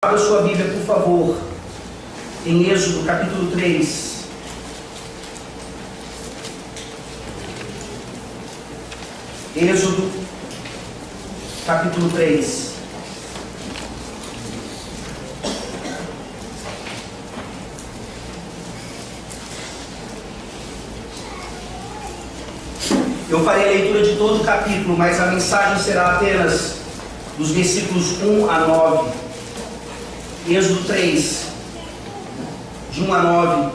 Abra sua Bíblia, por favor, em Êxodo capítulo 3. Êxodo capítulo 3. Eu farei a leitura de todo o capítulo, mas a mensagem será apenas dos versículos 1 a 9. Êxodo 3, de 1 a 9,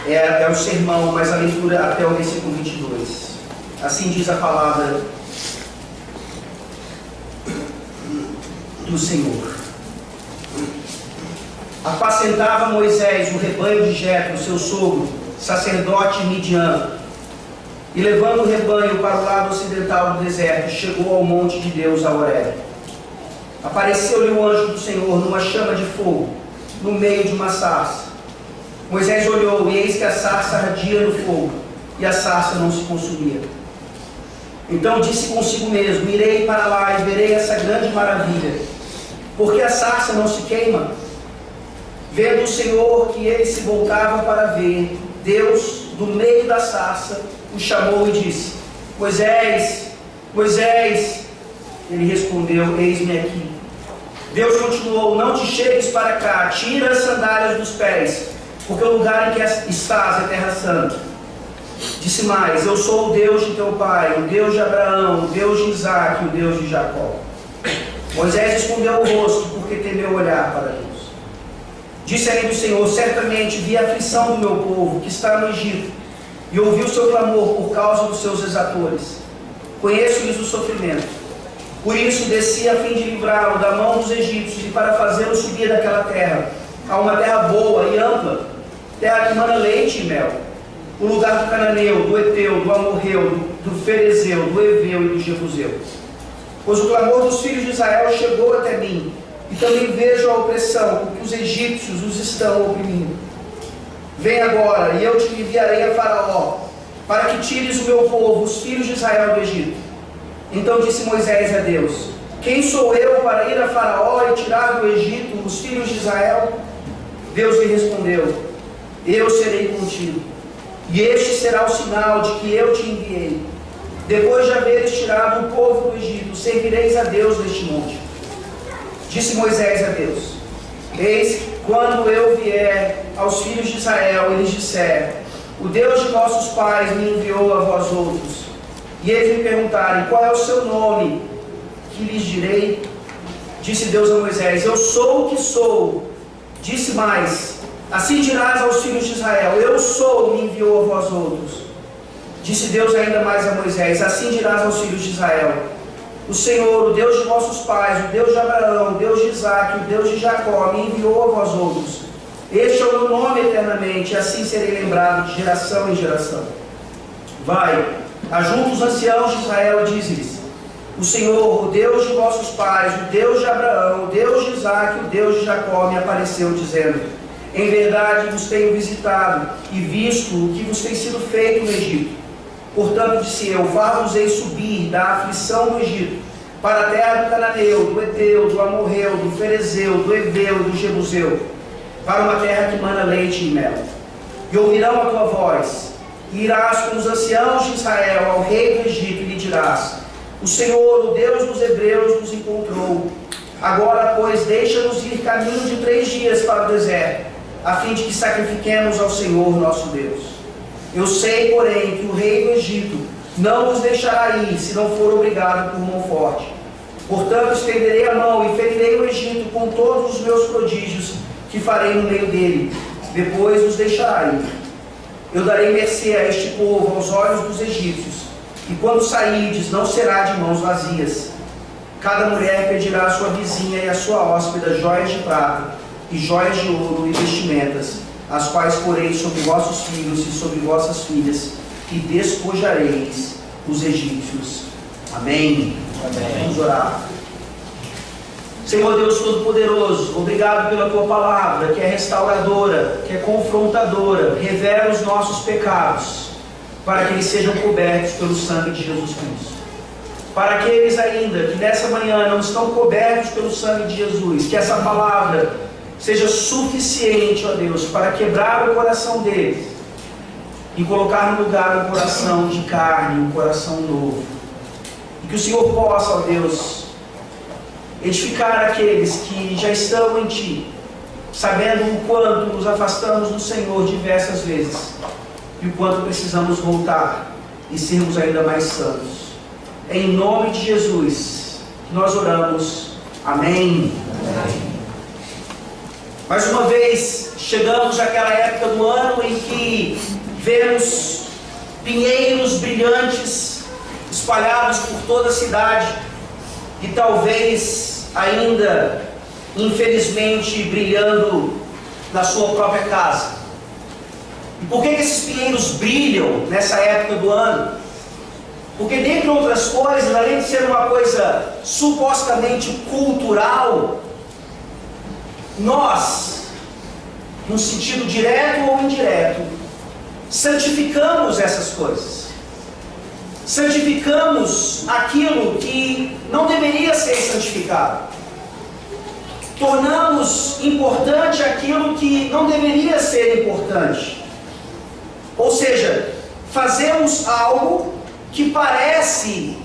é o sermão, mas a leitura até o versículo 22. Assim diz a palavra do Senhor. Apacentava Moisés o rebanho de Jetro, seu sogro, sacerdote Midian, e levando o rebanho para o lado ocidental do deserto, chegou ao monte de Deus, a Horebe. Apareceu-lhe o anjo do Senhor numa chama de fogo, no meio de uma sarça. Moisés olhou, e eis que a sarça ardia no fogo, e a sarça não se consumia. Então disse consigo mesmo: irei para lá e verei essa grande maravilha, porque a sarça não se queima. Vendo o Senhor que ele se voltava para ver, Deus, do meio da sarça, o chamou e disse: Moisés, Moisés. Ele respondeu: eis-me aqui. Deus continuou: não te chegues para cá, tira as sandálias dos pés, porque o lugar em que estás é terra santa. Disse mais: eu sou o Deus de teu pai, o Deus de Abraão, o Deus de Isaque, o Deus de Jacó. Moisés escondeu o rosto, porque temeu olhar para Deus. Disse ainda o Senhor: certamente vi a aflição do meu povo, que está no Egito, e ouvi o seu clamor por causa dos seus exatores. Conheço-lhes o sofrimento. Por isso desci a fim de livrá-lo da mão dos egípcios e para fazê-lo subir daquela terra, a uma terra boa e ampla, terra que mana leite e mel, o lugar do cananeu, do eteu, do amorreu, do ferezeu, do eveu e do jebuseu. Pois o clamor dos filhos de Israel chegou até mim, e também vejo a opressão com que os egípcios os estão oprimindo. Vem agora, e eu te enviarei a Faraó, para que tires o meu povo, os filhos de Israel, do Egito. Então disse Moisés a Deus: quem sou eu para ir a Faraó e tirar do Egito os filhos de Israel? Deus lhe respondeu: eu serei contigo, e este será o sinal de que eu te enviei. Depois de haveres tirado o povo do Egito, servireis a Deus neste monte. Disse Moisés a Deus: eis que quando eu vier aos filhos de Israel, eles disserem: o Deus de nossos pais me enviou a vós outros. E eles me perguntarem: qual é o seu nome? Que lhes direi? Disse Deus a Moisés: eu sou o que sou. Disse mais: assim dirás aos filhos de Israel: eu sou, me enviou a vós outros. Disse Deus ainda mais a Moisés: assim dirás aos filhos de Israel: o Senhor, o Deus de vossos pais, o Deus de Abraão, o Deus de Isaque, o Deus de Jacó, me enviou a vós outros. Este é o meu nome eternamente, e assim serei lembrado de geração em geração. Vai, ajunta os anciãos de Israel e diz-lhes: o Senhor, o Deus de vossos pais, o Deus de Abraão, o Deus de Isaque, o Deus de Jacó, me apareceu dizendo: em verdade vos tenho visitado e visto o que vos tem sido feito no Egito. Portanto disse eu: vá-vos-ei subir da aflição do Egito para a terra do cananeu, do eteu, do amorreu, do ferezeu, do eveu e do jebuseu, para uma terra que mana leite e mel. E ouvirão a tua voz, e irás com os anciãos de Israel ao rei do Egito, e lhe dirás: o Senhor, o Deus dos hebreus, nos encontrou. Agora, pois, deixa-nos ir caminho de 3 dias para o deserto, a fim de que sacrifiquemos ao Senhor nosso Deus. Eu sei, porém, que o rei do Egito não nos deixará ir, se não for obrigado por mão forte. Portanto, estenderei a mão e ferirei o Egito com todos os meus prodígios que farei no meio dele. Depois os deixará ir. Eu darei mercê a este povo aos olhos dos egípcios, e quando sairdes, não será de mãos vazias. Cada mulher pedirá à sua vizinha e à sua hóspeda joias de prata, e joias de ouro e vestimentas, as quais porei sobre vossos filhos e sobre vossas filhas, e despojareis os egípcios. Amém. Amém. Vamos orar. Senhor Deus Todo-Poderoso, obrigado pela Tua Palavra, que é restauradora, que é confrontadora, revela os nossos pecados, para que eles sejam cobertos pelo sangue de Jesus Cristo. para aqueles ainda que nessa manhã não estão cobertos pelo sangue de Jesus, que essa palavra seja suficiente, ó Deus, para quebrar o coração deles e colocar no lugar um coração de carne, um coração novo. E que o Senhor possa, ó Deus, edificar aqueles que já estão em Ti, sabendo o quanto nos afastamos do Senhor diversas vezes e o quanto precisamos voltar e sermos ainda mais santos. Em nome de Jesus, nós oramos. Amém. Amém. Mais uma vez, chegamos àquela época do ano em que vemos pinheiros brilhantes espalhados por toda a cidade e talvez ainda, infelizmente, brilhando na sua própria casa. E por que esses pinheiros brilham nessa época do ano? Porque, dentre outras coisas, além de ser uma coisa supostamente cultural, nós, no sentido direto ou indireto, santificamos essas coisas. Santificamos aquilo que não deveria ser santificado. Tornamos importante aquilo que não deveria ser importante. Ou seja, fazemos algo que parece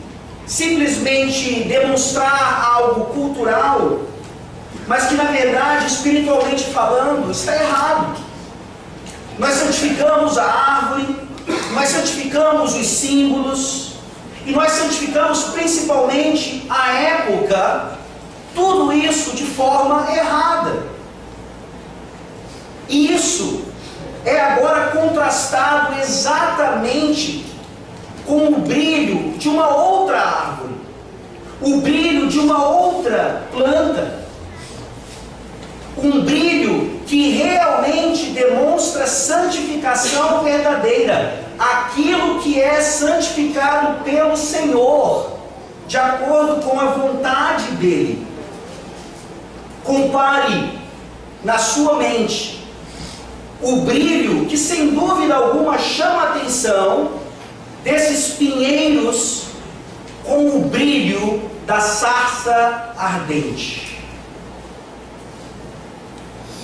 simplesmente demonstrar algo cultural, mas que na verdade, espiritualmente falando, está errado. Nós santificamos a árvore, nós santificamos os símbolos, e nós santificamos principalmente a época, tudo isso de forma errada. E isso é agora contrastado exatamente com o brilho de uma outra árvore, o brilho de uma outra planta, um brilho que realmente demonstra santificação verdadeira, aquilo que é santificado pelo Senhor, de acordo com a vontade dEle. Compare na sua mente o brilho que sem dúvida alguma chama a atenção desses pinheiros com o brilho da sarça ardente.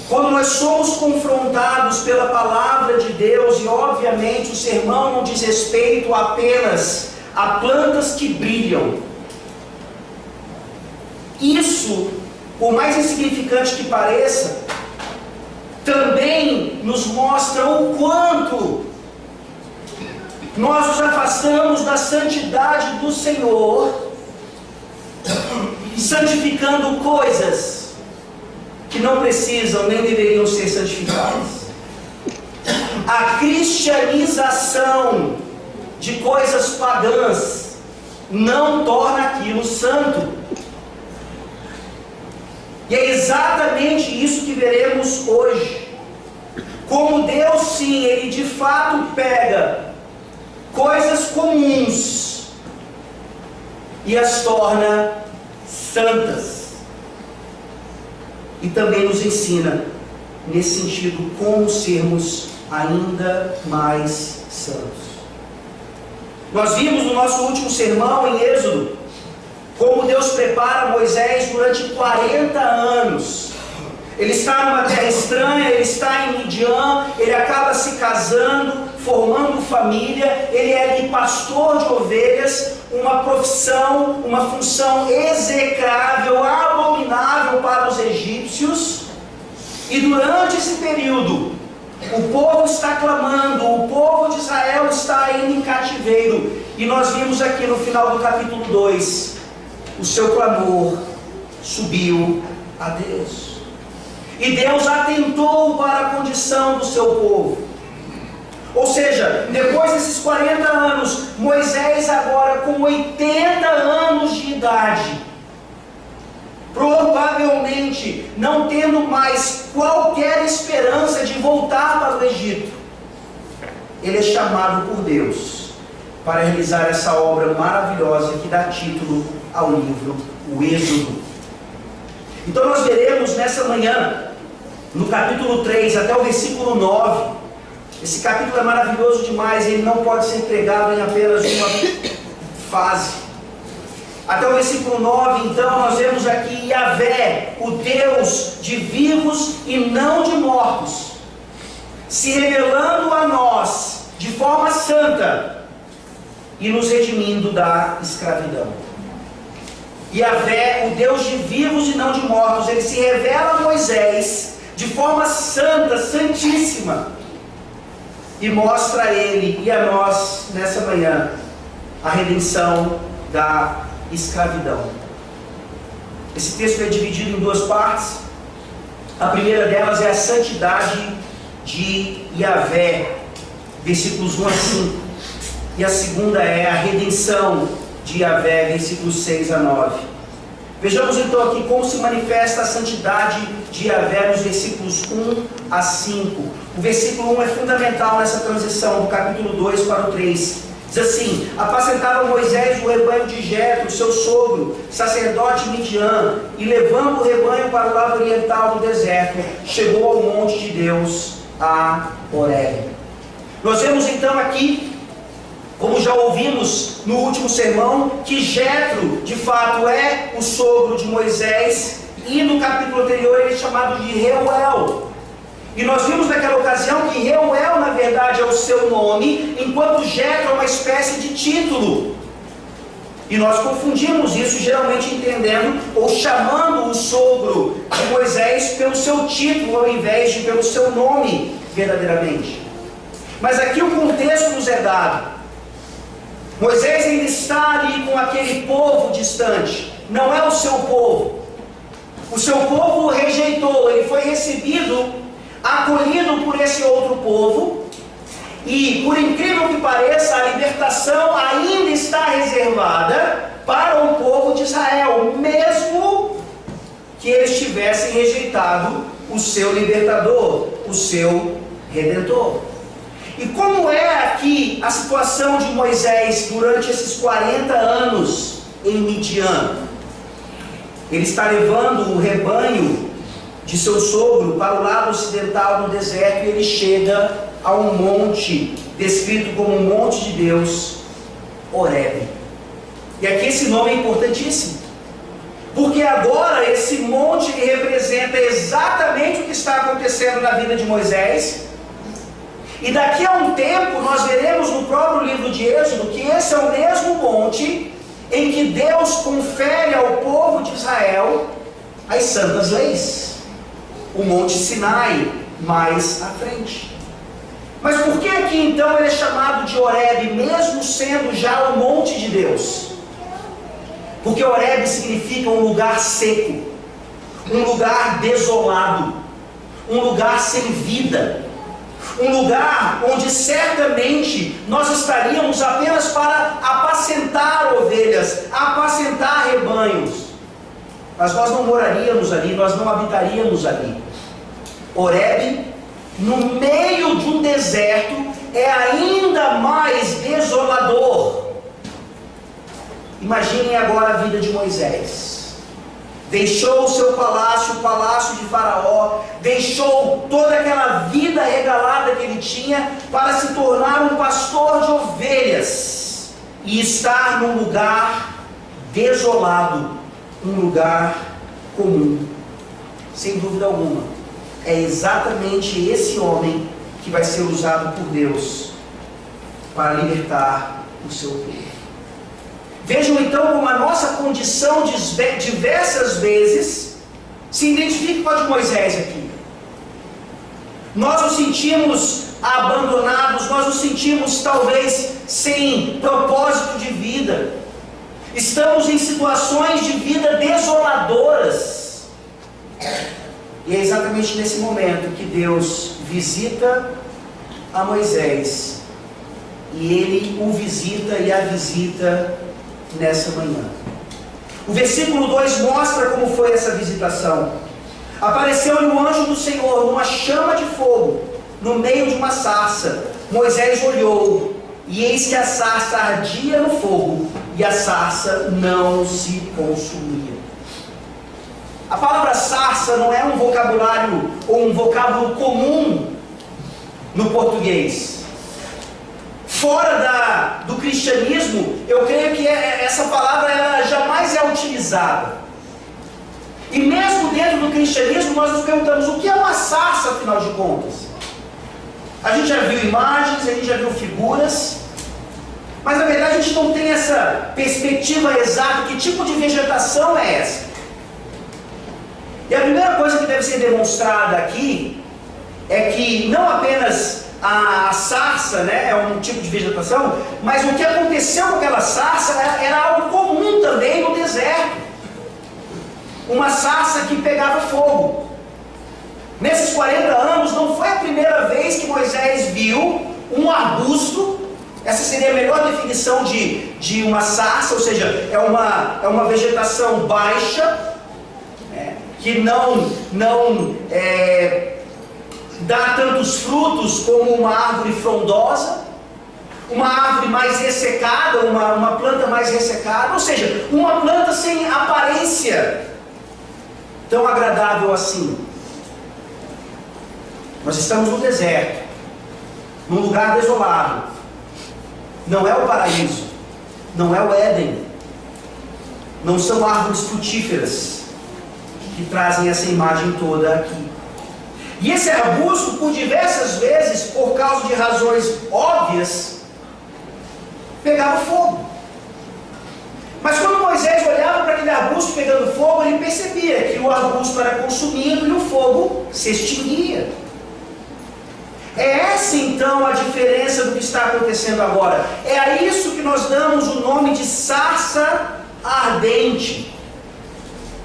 Quando nós somos confrontados pela palavra de Deus, e obviamente o sermão não diz respeito apenas a plantas que brilham, isso, por mais insignificante que pareça, também nos mostra o quanto nós nos afastamos da santidade do Senhor, santificando coisas que não precisam nem deveriam ser santificadas. A cristianização de coisas pagãs não torna aquilo santo. E é exatamente isso que veremos hoje. Como Deus, sim, Ele de fato pega coisas comuns e as torna santas. E também nos ensina, nesse sentido, como sermos ainda mais santos. Nós vimos no nosso último sermão em Êxodo, como Deus prepara Moisés durante 40 anos. Ele está numa terra estranha, ele está em Midian, ele acaba se casando, formando família, ele é ali pastor de ovelhas, uma profissão, uma função execrável, abominável para os egípcios. E durante esse período, o povo está clamando, o povo de Israel está ainda em cativeiro. E nós vimos aqui no final do capítulo 2, o seu clamor subiu a Deus. E Deus atentou para a condição do seu povo. Ou seja, depois desses 40 anos, Moisés agora com 80 anos de idade, provavelmente não tendo mais qualquer esperança de voltar para o Egito, ele é chamado por Deus para realizar essa obra maravilhosa que dá título ao livro, o Êxodo. Então nós veremos nessa manhã, no capítulo 3 até o versículo 9, esse capítulo é maravilhoso demais, ele não pode ser pregado em apenas uma fase. até o versículo 9, então, nós vemos aqui Yahvé, o Deus de vivos e não de mortos, se revelando a nós de forma santa e nos redimindo da escravidão. Yahvé, o Deus de vivos e não de mortos, ele se revela a Moisés de forma santa, santíssima, e mostra a ele e a nós, nessa manhã, a redenção da escravidão. Esse texto é dividido em duas partes. A primeira delas é a santidade de Yahvé, versículos 1 a 5. E a segunda é a redenção de Yahvé, versículos 6 a 9. Vejamos então aqui como se manifesta a santidade de Yahvé nos versículos 1 a 5. O versículo 1 é fundamental nessa transição do capítulo 2 para o 3. Diz assim: apacentava Moisés o rebanho de Jetro, seu sogro, sacerdote Midian, e levando o rebanho para o lado oriental do deserto, chegou ao monte de Deus, a Horebe. Nós vemos então aqui, como já ouvimos no último sermão, que Jetro de fato é o sogro de Moisés, e no capítulo anterior ele é chamado de Reuel. E nós vimos naquela ocasião que Reuel, na verdade, é o seu nome, enquanto Jetro é uma espécie de título. E nós confundimos isso, geralmente entendendo ou chamando o sogro de Moisés pelo seu título, ao invés de pelo seu nome, verdadeiramente. Mas aqui o contexto nos é dado. Moisés ainda está ali com aquele povo distante, não é o seu povo. O seu povo o rejeitou, ele foi recebido, acolhido por esse outro povo, e por incrível que pareça, a libertação ainda está reservada para o povo de Israel, mesmo que eles tivessem rejeitado o seu libertador, o seu redentor. E como é aqui a situação de Moisés durante esses 40 anos em Midian? Ele está levando o rebanho de seu sogro para o lado ocidental do deserto, e ele chega a um monte, descrito como um monte de Deus, Horebe. E aqui esse nome é importantíssimo, porque agora esse monte representa exatamente o que está acontecendo na vida de Moisés, e daqui a um tempo nós veremos no próprio livro de Êxodo que esse é o mesmo monte em que Deus confere ao povo de Israel as santas leis. O Monte Sinai, mais à frente. Mas por que aqui então ele é chamado de Horebe, mesmo sendo já o monte de Deus? Porque Horebe significa um lugar seco, um lugar desolado, um lugar sem vida, um lugar onde certamente nós estaríamos apenas para apacentar ovelhas, apacentar rebanhos. Mas nós não moraríamos ali, nós não habitaríamos ali. Horebe, no meio de um deserto, é ainda mais desolador. Imaginem agora a vida de Moisés. Deixou o seu palácio, o palácio de Faraó, deixou toda aquela vida regalada que ele tinha para se tornar um pastor de ovelhas e estar num lugar desolado, um lugar comum. Sem dúvida alguma, é exatamente esse homem que vai ser usado por Deus para libertar o seu povo. Vejam então como a nossa condição diversas vezes se identifica com a de Moisés aqui. Nós nos sentimos abandonados, nós nos sentimos talvez sem propósito de vida. Estamos em situações de vida desoladoras. E é exatamente nesse momento que Deus visita a Moisés. E ele o visita e a visita nessa manhã. O versículo 2 mostra como foi essa visitação. Apareceu-lhe o anjo do Senhor numa chama de fogo, no meio de uma sarça. Moisés olhou, e eis que a sarça ardia no fogo, e a sarça não se consumia. A palavra sarça não é um vocabulário ou um vocábulo comum no português. fora do cristianismo, eu creio que essa palavra ela jamais é utilizada. E mesmo dentro do cristianismo, nós nos perguntamos o que é uma sarça, afinal de contas. A gente já viu imagens, a gente já viu figuras, mas na verdade a gente não tem essa perspectiva exata, que tipo de vegetação é essa. E a primeira coisa que deve ser demonstrada aqui é que não apenas a sarça, né, é um tipo de vegetação, mas o que aconteceu com aquela sarça era algo comum também no deserto. Uma sarça que pegava fogo. Nesses 40 anos não foi a primeira vez que Moisés viu um arbusto. Essa seria a melhor definição de uma sarça, ou seja, é uma vegetação baixa, que não dá tantos frutos como uma árvore frondosa, uma árvore mais ressecada, uma planta mais ressecada, ou seja, uma planta sem aparência tão agradável assim. Nós estamos no deserto, num lugar desolado. Não é o paraíso, não é o Éden, não são árvores frutíferas que trazem essa imagem toda aqui. E esse arbusto, por diversas vezes, por causa de razões óbvias, pegava fogo. Mas quando Moisés olhava para aquele arbusto pegando fogo, ele percebia que o arbusto era consumido e o fogo se extinguia. É essa então a diferença do que está acontecendo agora. É a isso que nós damos o nome de sarça ardente.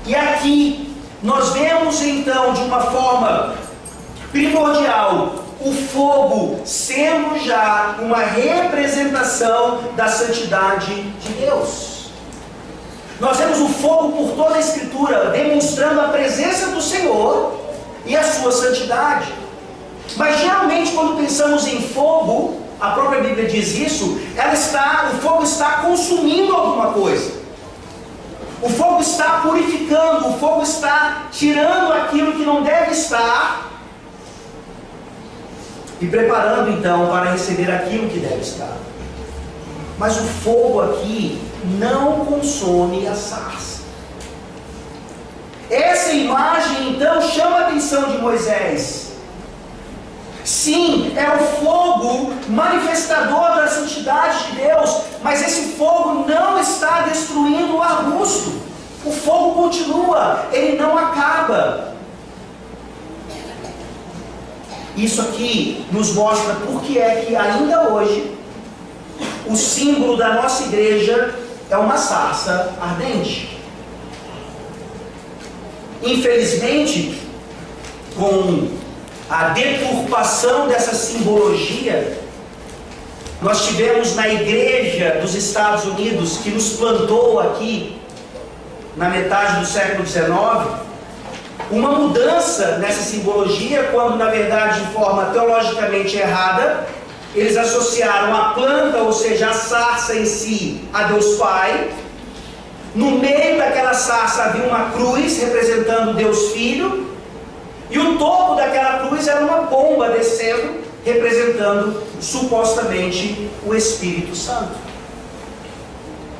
E aqui nós vemos então de uma forma primordial o fogo sendo já uma representação da santidade de Deus. Nós vemos o fogo por toda a Escritura, demonstrando a presença do Senhor e a sua santidade. Mas geralmente quando pensamos em fogo, a própria Bíblia diz isso, o fogo está consumindo alguma coisa. O fogo está purificando, o fogo está tirando aquilo que não deve estar e preparando então para receber aquilo que deve estar. Mas o fogo aqui não consome a sarça. Essa imagem então chama a atenção de Moisés. Sim, é o fogo manifestador da santidade de Deus, mas esse fogo não está destruindo o arbusto. O fogo continua, ele não acaba. Isso aqui nos mostra por que é que ainda hoje o símbolo da nossa igreja é uma sarça ardente. Infelizmente, com a deturpação dessa simbologia, nós tivemos na igreja dos Estados Unidos, que nos plantou aqui na metade do século XIX, uma mudança nessa simbologia, quando na verdade de forma teologicamente errada, eles associaram a planta, ou seja, a sarça em si, a Deus Pai. No meio daquela sarça havia uma cruz representando Deus Filho, e o topo daquela cruz era uma pomba descendo, representando supostamente o Espírito Santo.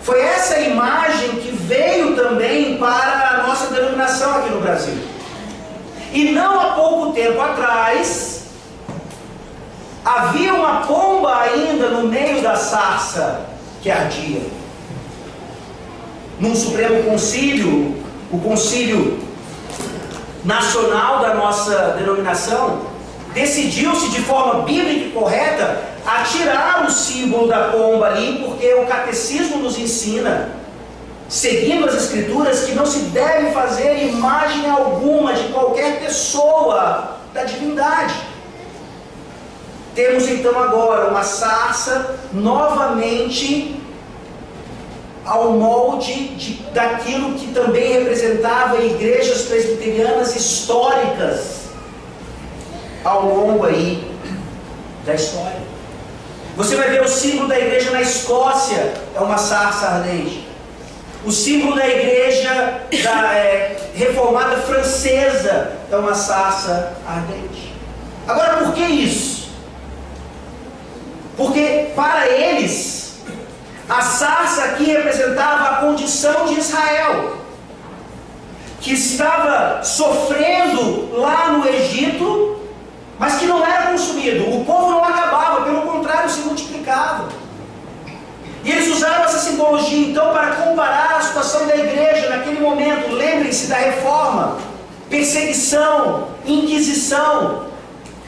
Foi essa imagem que veio também para a nossa denominação aqui no Brasil. E não há pouco tempo atrás, havia uma pomba ainda no meio da sarça que ardia. Num Supremo Concílio, o Concílio Nacional da nossa denominação, decidiu-se de forma bíblica e correta a tirar o símbolo da pomba ali, porque o catecismo nos ensina, seguindo as Escrituras, que não se deve fazer imagem alguma de qualquer pessoa da divindade. Temos então agora uma sarça novamente ao molde daquilo que também representava igrejas presbiterianas históricas ao longo aí da história. Você vai ver o símbolo da igreja na Escócia, é uma sarça ardente. O símbolo da igreja reformada francesa é uma sarça ardente. Agora, por que isso? Porque para eles, a sarça aqui representava a condição de Israel, que estava sofrendo lá no Egito, mas que não era consumido. O povo não acabava, pelo contrário, se multiplicava. E eles usaram essa simbologia então para comparar a situação da igreja naquele momento. Lembrem-se da reforma, perseguição, inquisição,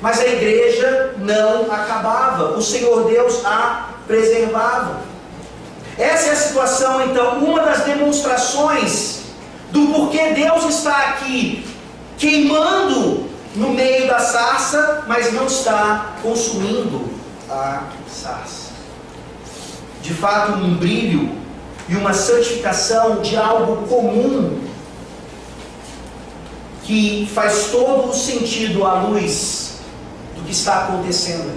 mas a igreja não acabava, o Senhor Deus a preservava. Essa é a situação então, uma das demonstrações do porquê Deus está aqui queimando no meio da sarça, mas não está consumindo a sarça. De fato, um brilho e uma santificação de algo comum que faz todo o sentido à luz do que está acontecendo.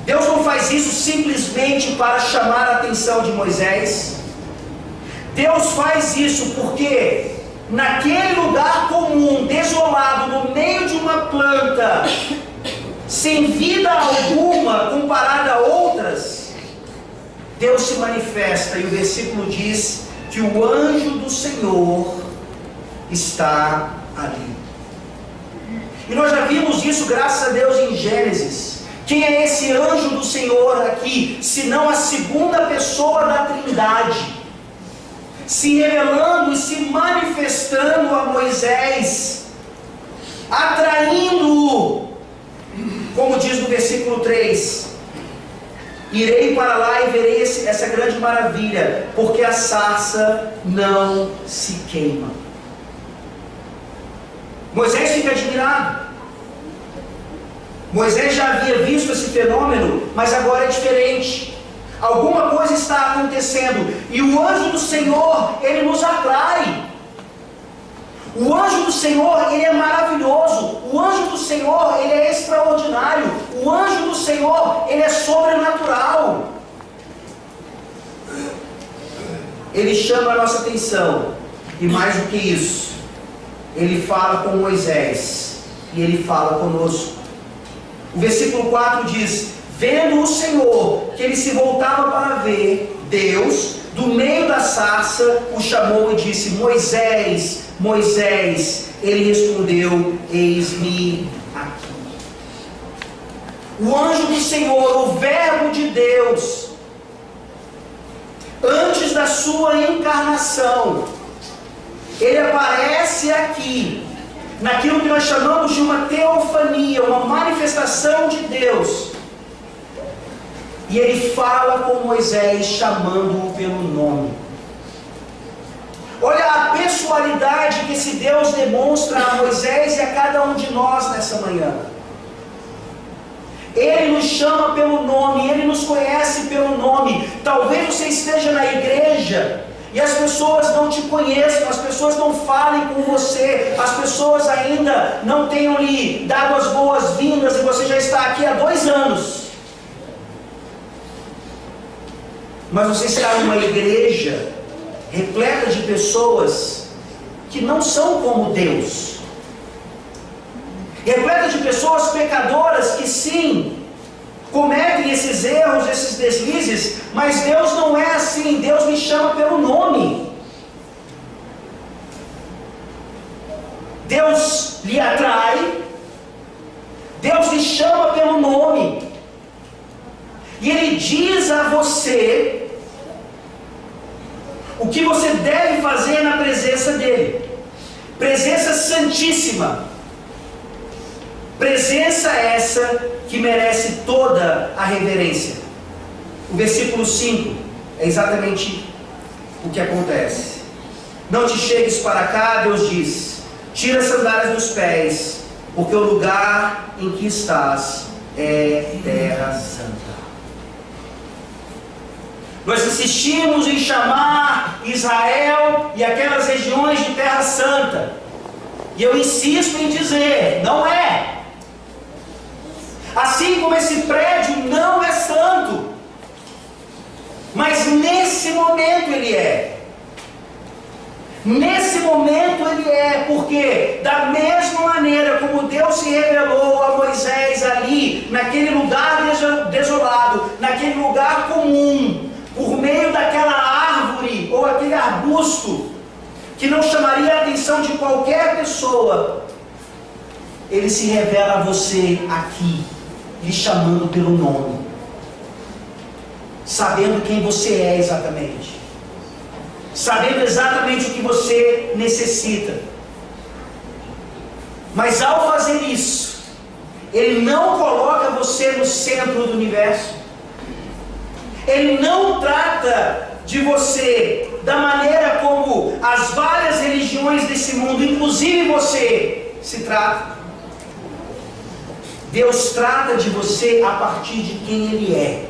Deus não faz isso simplesmente para chamar a atenção de Moisés. Deus faz isso porque naquele lugar comum, desolado, no meio de uma planta, sem vida alguma comparada a outras, Deus se manifesta, e o versículo diz que o anjo do Senhor está ali. E nós já vimos isso, graças a Deus, em Gênesis. Quem é esse anjo do Senhor aqui, senão a segunda pessoa da Trindade, se revelando e se manifestando a Moisés, atraindo-o, como diz no versículo 3, irei para lá e verei essa grande maravilha, porque a sarça não se queima. Moisés fica admirado. Moisés já havia visto esse fenômeno, mas agora é diferente. Alguma coisa está acontecendo, e o anjo do Senhor, ele nos atrai. O anjo do Senhor, ele é maravilhoso. O anjo do Senhor, ele é extraordinário. O anjo do Senhor, ele é sobrenatural. Ele chama a nossa atenção, e mais do que isso, ele fala com Moisés, e ele fala conosco. O versículo 4 diz: vendo o Senhor que ele se voltava para ver, Deus, do meio da sarça, o chamou e disse: Moisés, Moisés. Ele respondeu: eis-me aqui. O anjo do Senhor, o verbo de Deus, antes da sua encarnação, ele aparece aqui, naquilo que nós chamamos de uma teofania, uma manifestação de Deus. E ele fala com Moisés, chamando-o pelo nome. Olha a pessoalidade que esse Deus demonstra a Moisés e a cada um de nós nessa manhã. Ele nos chama pelo nome, ele nos conhece pelo nome. Talvez você esteja na igreja e as pessoas não te conheçam, as pessoas não falem com você, as pessoas ainda não tenham lhe dado as boas-vindas, e você já está aqui há 2 anos. Mas você está numa igreja repleta de pessoas que não são como Deus, repleta de pessoas pecadoras que sim, cometem esses erros, esses deslizes, mas Deus não é assim. Deus me chama pelo nome. Deus lhe atrai, Deus lhe chama pelo nome, e Ele diz a você o que você deve fazer na presença dEle. Presença santíssima, presença essa que merece toda a reverência. O versículo 5 é exatamente o que acontece. Não te chegues para cá, Deus diz, tira as sandálias dos pés, porque o lugar em que estás é terra santa. Nós insistimos em chamar Israel e aquelas regiões de terra santa, e eu insisto em dizer, não é. Assim como esse prédio não é santo, mas nesse momento ele é. Nesse momento ele é, porque da mesma maneira como Deus se revelou a Moisés ali, naquele lugar desolado, naquele lugar comum, por meio daquela árvore ou aquele arbusto, que não chamaria a atenção de qualquer pessoa, ele se revela a você aqui, lhe chamando pelo nome, sabendo quem você é exatamente, sabendo exatamente o que você necessita. Mas ao fazer isso, ele não coloca você no centro do universo, ele não trata de você da maneira como as várias religiões desse mundo, inclusive você, se trata. Deus trata de você a partir de quem Ele é.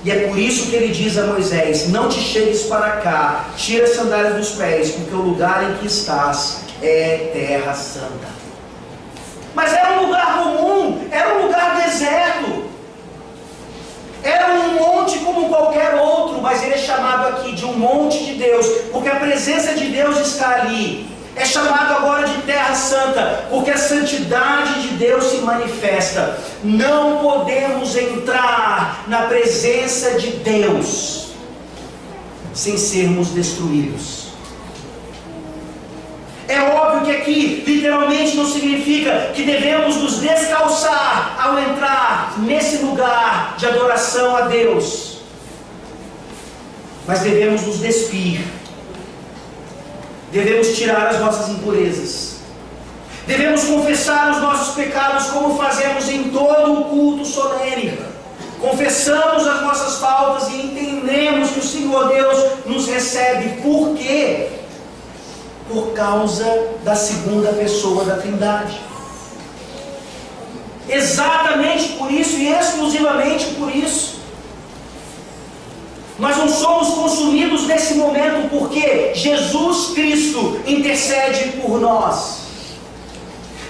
E é por isso que Ele diz a Moisés: não te chegues para cá, tira as sandálias dos pés, porque o lugar em que estás é terra santa. Mas era um lugar comum, era um lugar deserto, era um monte como qualquer outro, mas ele é chamado aqui de um monte de Deus, porque a presença de Deus está ali. É chamado agora de terra santa, porque a santidade de Deus se manifesta. Não podemos entrar na presença de Deus sem sermos destruídos. É óbvio que aqui literalmente não significa que devemos nos descalçar ao entrar nesse lugar de adoração a Deus, mas devemos nos despir. Devemos tirar as nossas impurezas. Devemos confessar os nossos pecados, como fazemos em todo o culto solene. Confessamos as nossas faltas e entendemos que o Senhor Deus nos recebe. Por quê? Por causa da segunda pessoa da Trindade. Exatamente por isso e exclusivamente por isso. Nós não somos consumidos nesse momento porque Jesus Cristo intercede por nós.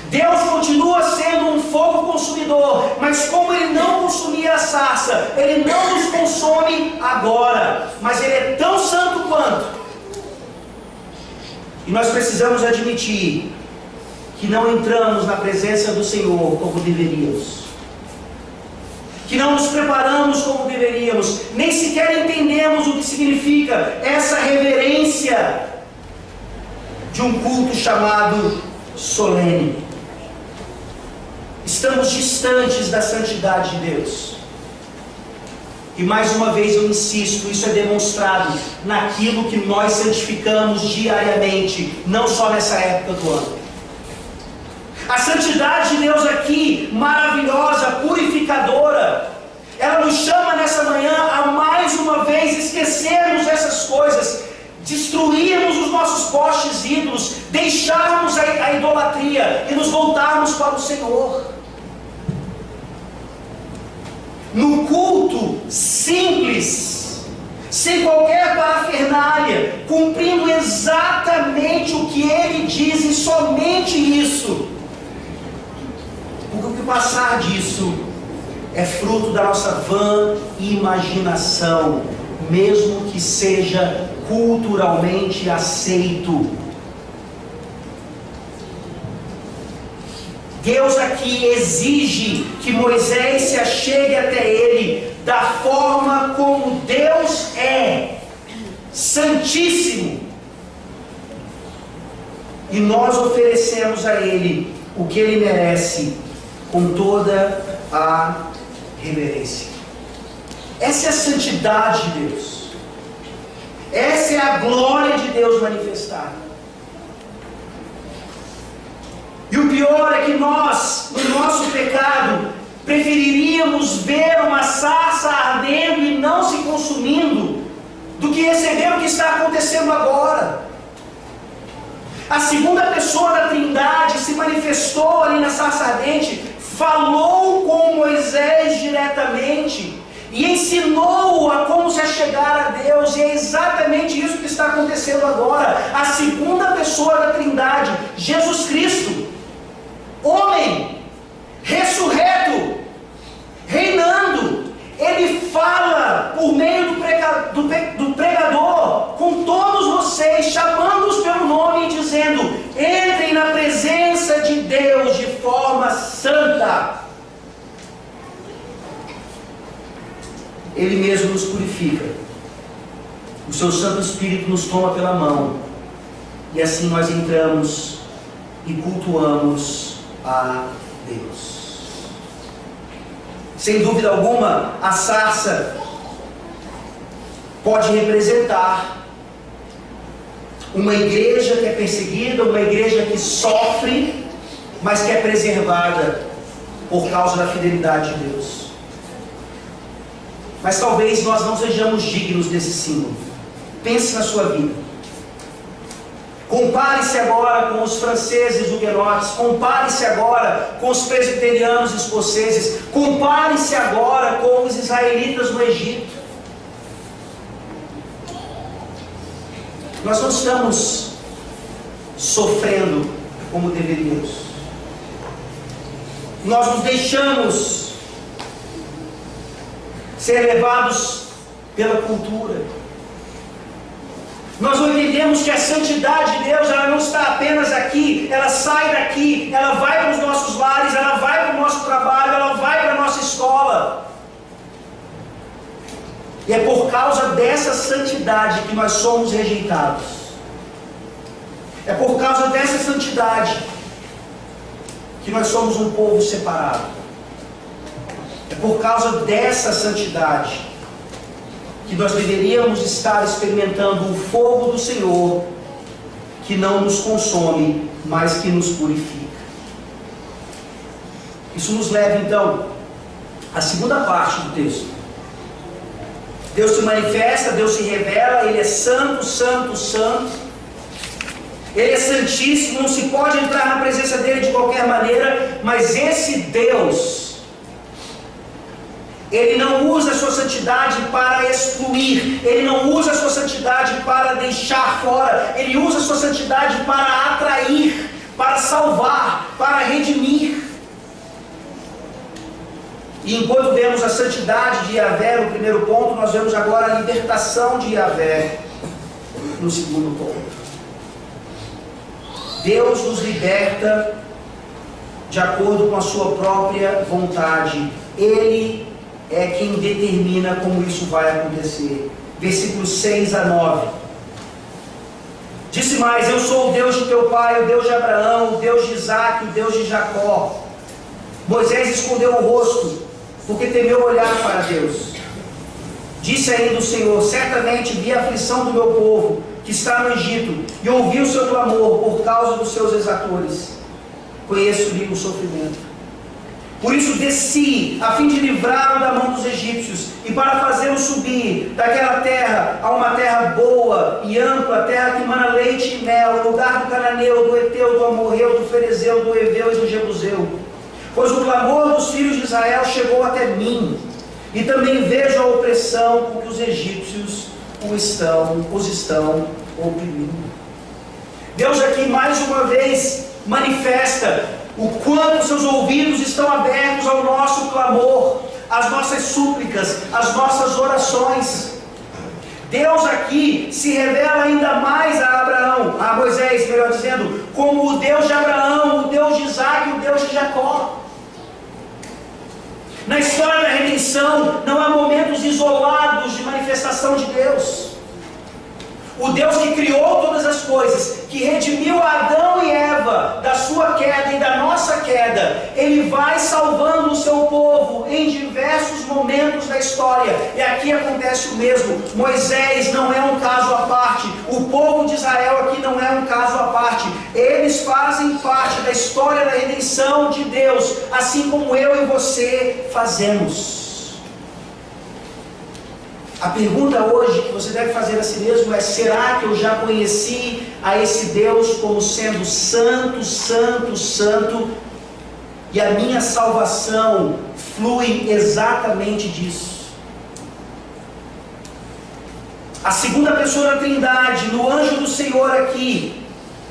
Deus continua sendo um fogo consumidor, mas como Ele não consumia a sarça, Ele não nos consome agora, mas Ele é tão santo quanto. E nós precisamos admitir que não entramos na presença do Senhor como deveríamos, que não nos preparamos como deveríamos, nem sequer entendemos o que significa essa reverência de um culto chamado solene. Estamos distantes da santidade de Deus. E mais uma vez eu insisto, isso é demonstrado naquilo que nós santificamos diariamente, não só nessa época do ano. A santidade de Deus aqui, maravilhosa, purificadora, ela nos chama nessa manhã a mais uma vez esquecermos essas coisas, destruirmos os nossos postes ídolos, deixarmos a idolatria e nos voltarmos para o Senhor. No culto simples, sem qualquer parafernália, cumprindo exatamente o que Ele diz e somente isso. Porque o que passar disso é fruto da nossa vã imaginação, mesmo que seja culturalmente aceito. Deus aqui exige que Moisés se achegue até Ele da forma como Deus é, santíssimo. E nós oferecemos a Ele o que Ele merece, com toda a reverência. Essa é a santidade de Deus. Essa é a glória de Deus manifestada. E o pior é que nós, no nosso pecado, preferiríamos ver uma sarça ardendo e não se consumindo, do que receber o que está acontecendo agora. A segunda pessoa da Trindade se manifestou ali na sarça ardente, falou com Moisés diretamente e ensinou-o a como se achegar a Deus, e é exatamente isso que está acontecendo agora. A segunda pessoa da Trindade, Jesus Cristo, homem, ressurreto, reinando, Ele fala por meio do pregador com todos vocês, chamando andar, Ele mesmo nos purifica. O seu Santo Espírito nos toma pela mão, e assim nós entramos e cultuamos a Deus. Sem dúvida alguma, a sarça pode representar uma igreja que é perseguida, uma igreja que sofre, mas que é preservada por causa da fidelidade de Deus. Mas talvez nós não sejamos dignos desse símbolo. Pense na sua vida. Compare-se agora com os franceses huguenotes, compare-se agora com os presbiterianos escoceses, compare-se agora com os israelitas no Egito. Nós não estamos sofrendo como deveríamos. Nós nos deixamos ser levados pela cultura. Nós não entendemos que a santidade de Deus, ela não está apenas aqui, ela sai daqui, ela vai para os nossos lares, ela vai para o nosso trabalho, ela vai para a nossa escola. E é por causa dessa santidade que nós somos rejeitados. É por causa dessa santidade que nós somos um povo separado. É por causa dessa santidade que nós deveríamos estar experimentando o fogo do Senhor, que não nos consome, mas que nos purifica. Isso nos leva então à segunda parte do texto. Deus se manifesta, Deus se revela, Ele é santo, santo, santo. Ele é santíssimo, não se pode entrar na presença dEle de qualquer maneira, mas esse Deus, Ele não usa a sua santidade para excluir, Ele não usa a sua santidade para deixar fora, Ele usa a sua santidade para atrair, para salvar, para redimir. E enquanto vemos a santidade de Yahvé no primeiro ponto, nós vemos agora a libertação de Yahvé no segundo ponto. Deus nos liberta de acordo com a sua própria vontade. Ele é quem determina como isso vai acontecer. Versículos 6 a 9. Disse mais: eu sou o Deus de teu pai, o Deus de Abraão, o Deus de Isaque, o Deus de Jacó. Moisés escondeu o rosto, porque temeu olhar para Deus. Disse ainda o Senhor: certamente vi a aflição do meu povo, que está no Egito, e ouvi o seu clamor por causa dos seus exatores. Conheço-lhe o sofrimento. Por isso desci, a fim de livrá-lo da mão dos egípcios, e para fazê-lo subir daquela terra a uma terra boa e ampla, terra que mana leite e mel, lugar do cananeu, do heteu, do amorreu, do ferezeu, do heveu e do jebuseu. Pois o clamor dos filhos de Israel chegou até mim, e também vejo a opressão com que os egípcios os estão oprimindo. Deus aqui mais uma vez manifesta o quanto seus ouvidos estão abertos ao nosso clamor, às nossas súplicas, às nossas orações. Deus aqui se revela ainda mais a Abraão, a Moisés, melhor dizendo, como o Deus de Abraão, o Deus de Isaque e o Deus de Jacó. Na história da redenção, não há momentos isolados de manifestação de Deus. O Deus que criou todas as coisas, que redimiu Adão e Eva da sua queda e da nossa queda, Ele vai salvando o seu povo em diversos momentos da história. E aqui acontece o mesmo. Moisés não é um caso à parte. O povo de Israel aqui não é um caso à parte. Eles fazem parte da história da redenção de Deus, assim como eu e você fazemos. A pergunta hoje que você deve fazer a si mesmo é: será que eu já conheci a esse Deus como sendo santo, santo, santo, e a minha salvação flui exatamente disso? A segunda pessoa da Trindade, no anjo do Senhor aqui,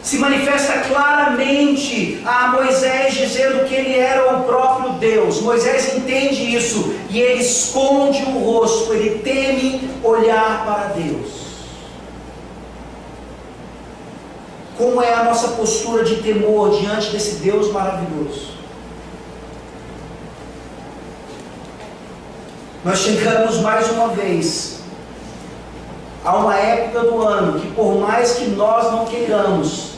se manifesta claramente a Moisés, dizendo que ele era o próprio Deus. Moisés entende isso e ele esconde o rosto, ele teme olhar para Deus. Como é a nossa postura de temor diante desse Deus maravilhoso? Nós chegamos mais uma vez a uma época do ano que, por mais que nós não queiramos,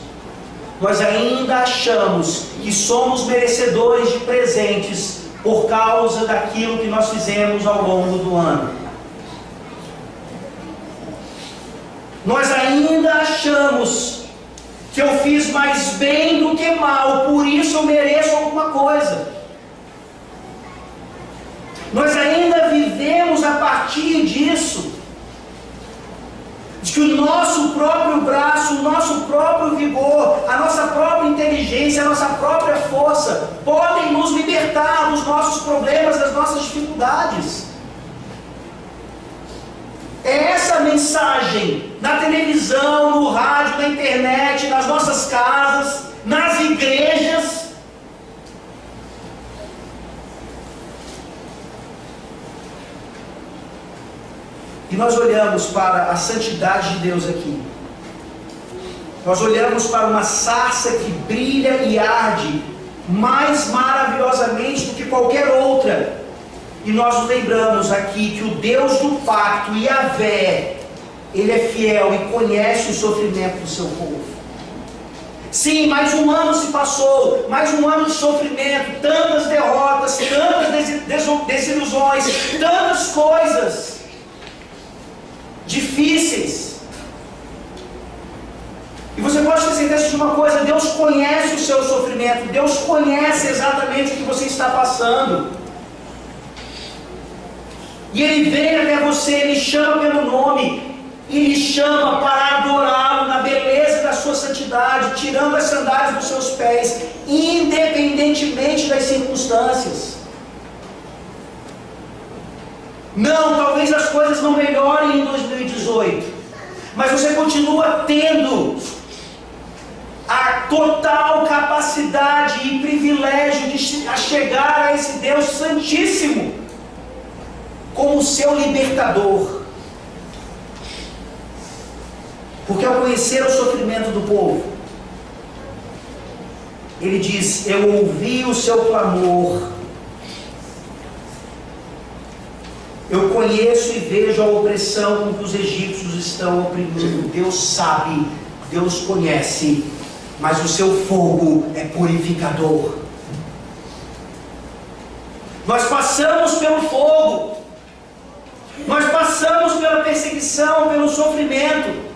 nós ainda achamos que somos merecedores de presentes por causa daquilo que nós fizemos ao longo do ano. Nós ainda achamos que eu fiz mais bem do que mal, por isso eu mereço alguma coisa. Nós ainda vivemos a partir disso, de que o nosso próprio braço, o nosso próprio vigor, a nossa própria inteligência, a nossa própria força podem nos libertar dos nossos problemas, das nossas dificuldades. É essa mensagem na televisão, no rádio, na internet, nas nossas casas, nas igrejas. E nós olhamos para a santidade de Deus aqui. Nós olhamos para uma sarça que brilha e arde mais maravilhosamente do que qualquer outra. E nós nos lembramos aqui que o Deus do pacto, Yahvé, Ele é fiel e conhece o sofrimento do seu povo. Sim, mais um ano se passou, mais um ano de sofrimento, tantas derrotas, tantas desilusões, tantas coisas difíceis. E você pode ter certeza de uma coisa: Deus conhece o seu sofrimento, Deus conhece exatamente o que você está passando. E Ele vem até você, Ele chama pelo nome, e lhe chama para adorá-lo na beleza da sua santidade, tirando as sandálias dos seus pés, independentemente das circunstâncias. Não, talvez as coisas não melhorem em 2018, mas você continua tendo a total capacidade e privilégio de chegar a esse Deus Santíssimo como seu libertador. Porque ao conhecer o sofrimento do povo, Ele diz: eu ouvi o seu clamor, eu conheço e vejo a opressão com que os egípcios estão oprimindo. Deus sabe, Deus conhece, mas o seu fogo é purificador. Nós passamos pelo fogo, nós passamos pela perseguição, pelo sofrimento,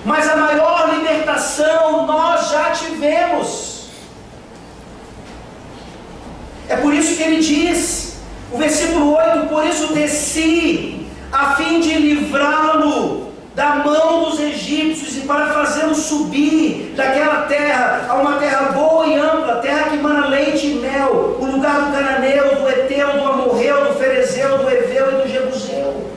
mas a maior libertação nós já tivemos. É por isso que Ele diz, o versículo 8: por isso desci, a fim de livrá-lo da mão dos egípcios e para fazê-lo subir daquela terra a uma terra boa e ampla, terra que mana leite e mel, o lugar do cananeu, do eteu, do amorreu, do ferezeu, do heveu e do jebuseu.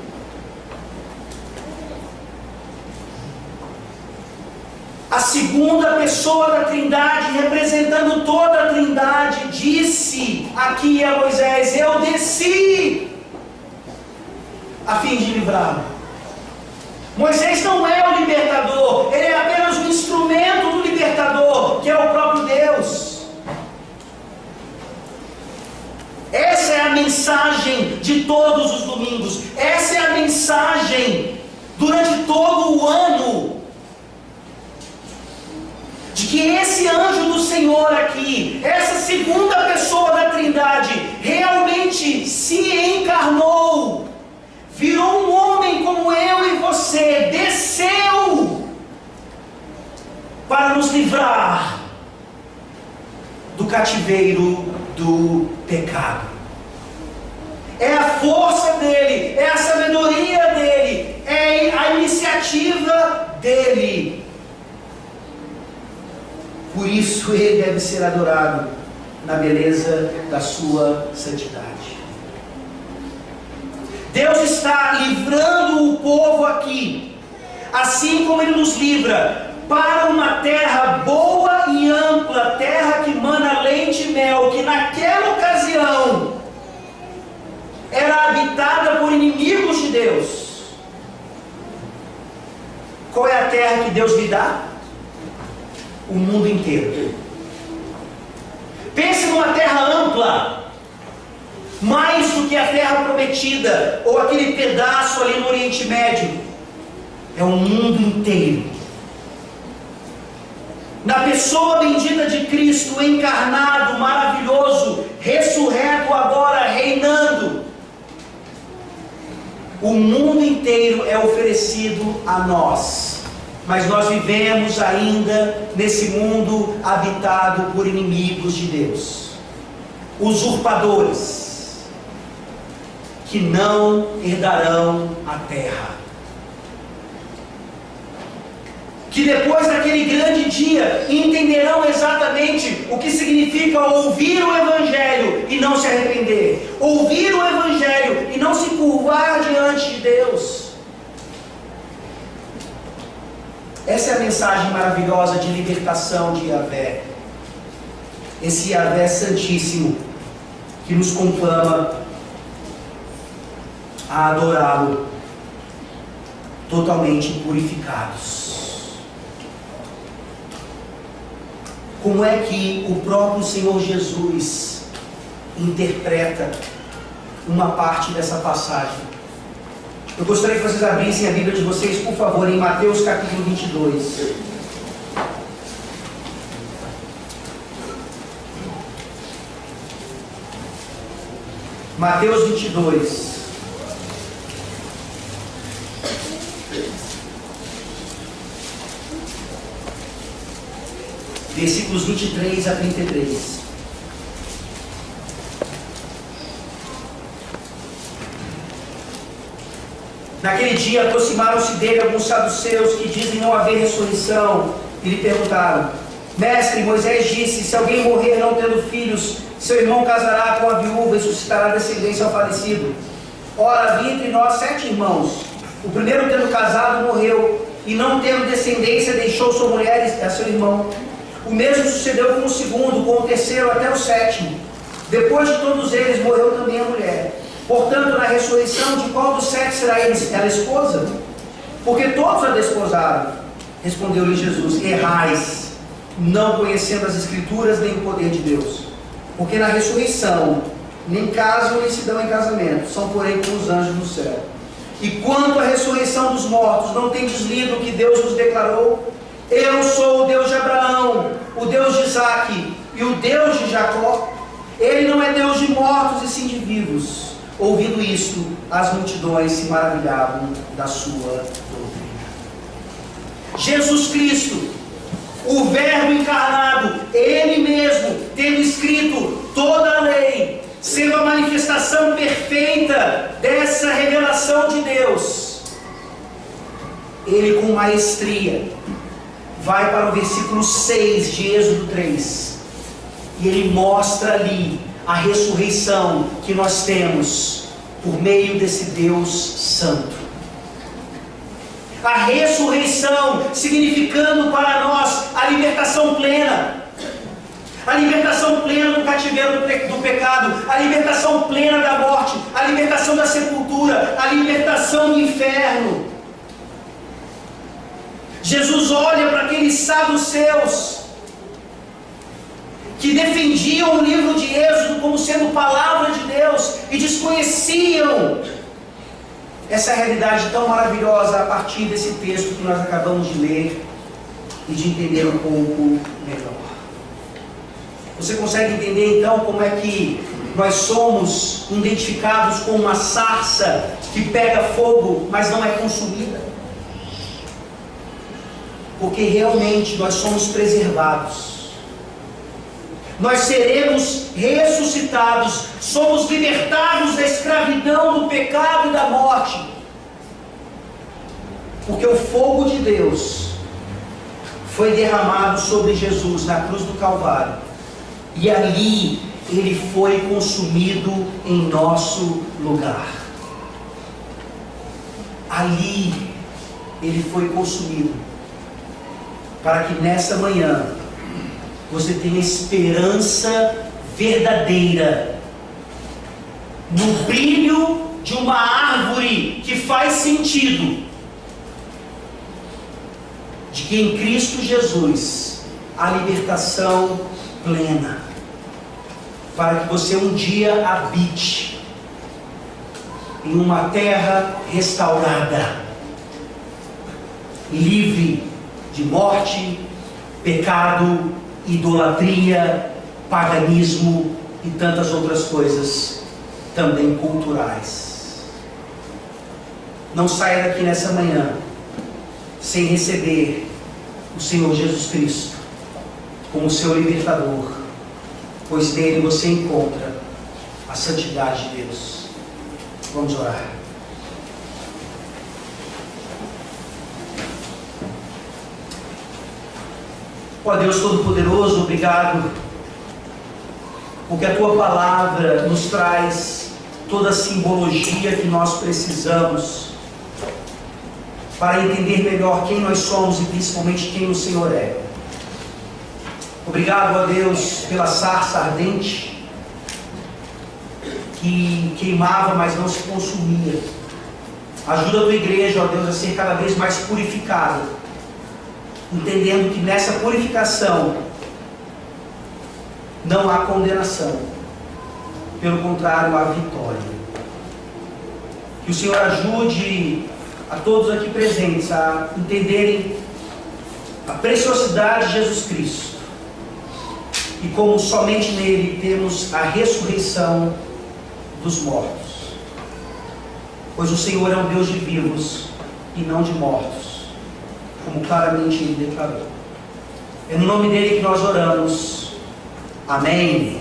A segunda pessoa da Trindade, representando toda a Trindade, disse aqui a Moisés: eu desci a fim de livrá-lo. Moisés não é o libertador, ele é apenas um instrumento do libertador, que é o próprio Deus. Essa é a mensagem de todos os domingos, essa é a mensagem durante todo o ano, de que esse anjo do Senhor aqui, essa segunda pessoa da Trindade, realmente se encarnou, virou um homem como eu e você, desceu para nos livrar do cativeiro do pecado. É a força dele, é a sabedoria dele, é a iniciativa dele. Por isso Ele deve ser adorado na beleza da sua santidade. Deus está livrando o povo aqui, assim como Ele nos livra, para uma terra boa e ampla, terra que mana leite e mel, que naquela ocasião era habitada por inimigos de Deus. Qual é a terra que Deus lhe dá? O mundo inteiro. Pense numa terra ampla, mais do que é a terra prometida, ou aquele pedaço ali no Oriente Médio. É o mundo inteiro. Na pessoa bendita de Cristo, encarnado, maravilhoso, ressurreto agora, reinando, o mundo inteiro é oferecido a nós. Mas nós vivemos ainda nesse mundo habitado por inimigos de Deus, usurpadores, que não herdarão a terra. Que depois daquele grande dia entenderão exatamente o que significa ouvir o Evangelho e não se arrepender, ouvir o Evangelho e não se curvar diante de Deus. Essa é a mensagem maravilhosa de libertação de Yahvé, esse Yahvé Santíssimo que nos conclama a adorá-lo totalmente purificados. Como é que o próprio Senhor Jesus interpreta uma parte dessa passagem? Eu gostaria que vocês abrissem a Bíblia de vocês, por favor, em Mateus capítulo 22. Mateus 22. Versículos 23 a 33. Naquele dia aproximaram-se dele alguns saduceus que dizem não haver ressurreição, e lhe perguntaram: Mestre, Moisés disse, se alguém morrer não tendo filhos, seu irmão casará com a viúva e suscitará descendência ao falecido. Ora, havia entre nós 7 irmãos. O primeiro, tendo casado, morreu, e não tendo descendência, deixou sua mulher e a seu irmão. O mesmo sucedeu com o segundo, com o terceiro até o 7º. Depois de todos eles, morreu também a mulher. Portanto, na ressurreição, de qual dos 7 será ela esposa? Porque todos a desposaram. Respondeu-lhe Jesus: Errais, não conhecendo as Escrituras nem o poder de Deus. Porque na ressurreição, nem casam nem se dão em casamento, são porém como os anjos no céu. E quanto à ressurreição dos mortos, não tendes lido o que Deus nos declarou? Eu sou o Deus de Abraão, o Deus de Isaque e o Deus de Jacó. Ele não é Deus de mortos e sim de vivos. Ouvindo isto, as multidões se maravilhavam da sua doutrina. Jesus Cristo, o Verbo encarnado, Ele mesmo, tendo escrito toda a lei, sendo a manifestação perfeita dessa revelação de Deus, Ele com maestria vai para o versículo 6 de Êxodo 3, e Ele mostra ali a ressurreição que nós temos por meio desse Deus Santo. A ressurreição significando para nós a libertação plena. A libertação plena do cativeiro do pecado, a libertação plena da morte, a libertação da sepultura, a libertação do inferno. Jesus olha para aqueles saduceus que defendiam o livro de Êxodo como sendo palavra de Deus e desconheciam essa realidade tão maravilhosa a partir desse texto que nós acabamos de ler e de entender um pouco melhor. Você consegue entender então como é que nós somos identificados com uma sarça que pega fogo, mas não é consumida? Porque realmente nós somos preservados. Nós seremos ressuscitados, somos libertados da escravidão, do pecado e da morte. Porque o fogo de Deus foi derramado sobre Jesus na cruz do Calvário. E ali ele foi consumido em nosso lugar. Ali ele foi consumido. Para que nessa manhã você tenha esperança verdadeira no brilho de uma árvore que faz sentido, de que em Cristo Jesus há libertação plena, para que você um dia habite em uma terra restaurada, livre de morte, pecado, idolatria, paganismo e tantas outras coisas também culturais. Não saia daqui nessa manhã sem receber o Senhor Jesus Cristo como seu libertador, pois nele você encontra a santidade de Deus. Vamos orar. Ó Deus Todo-Poderoso, obrigado, porque a Tua Palavra nos traz toda a simbologia que nós precisamos para entender melhor quem nós somos e principalmente quem o Senhor é. Obrigado, ó Deus, pela sarça ardente que queimava, mas não se consumia. Ajuda a Tua igreja, ó Deus, a ser cada vez mais purificada, entendendo que nessa purificação não há condenação, pelo contrário, há vitória. Que o Senhor ajude a todos aqui presentes a entenderem a preciosidade de Jesus Cristo e como somente nele temos a ressurreição dos mortos, pois o Senhor é um Deus de vivos e não de mortos, como claramente ele declarou. É no nome dele que nós oramos. Amém.